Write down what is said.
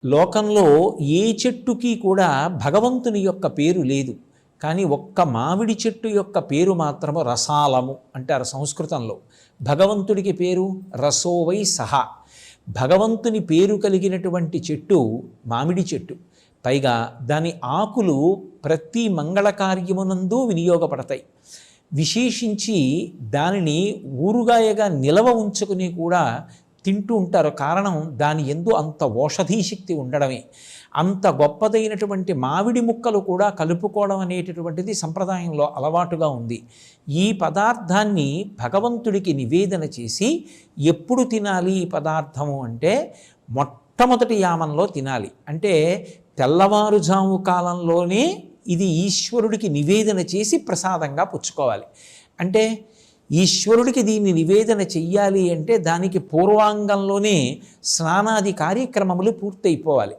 లోకంలో ఏ చెట్టుకి కూడా భగవంతుని యొక్క పేరు లేదు. కానీ ఒక్క మామిడి చెట్టు యొక్క పేరు మాత్రము రసాలము అంటారు సంస్కృతంలో. భగవంతుడికి పేరు రసోవై సహా. భగవంతుని పేరు కలిగినటువంటి చెట్టు మామిడి చెట్టు. పైగా దాని ఆకులు ప్రతి మంగళ కార్యమునందు వినియోగపడతాయి. విశేషించి దానిని ఊరుగాయగా నిలవ ఉంచుకుని కూడా తింటూ ఉంటారు. కారణం దాని యందు అంత ఓషధీ శక్తి ఉండడమే. అంత గొప్పదైనటువంటి మామిడి ముక్కలు కూడా కలుపుకోవడం అనేటటువంటిది సంప్రదాయంలో అలవాటుగా ఉంది. ఈ పదార్థాన్ని భగవంతుడికి నివేదన చేసి ఎప్పుడు తినాలి ఈ పదార్థము అంటే మొట్టమొదటి యామంలో తినాలి. అంటే తెల్లవారుజాము కాలంలోనే ఇది ఈశ్వరుడికి నివేదన చేసి ప్రసాదంగా పుచ్చుకోవాలి. అంటే ఈశ్వరుడికి దీన్ని నివేదన చెయ్యాలి అంటే దానికి పూర్వాంగంలోనే స్నానాది కార్యక్రమములు పూర్తయిపోవాలి.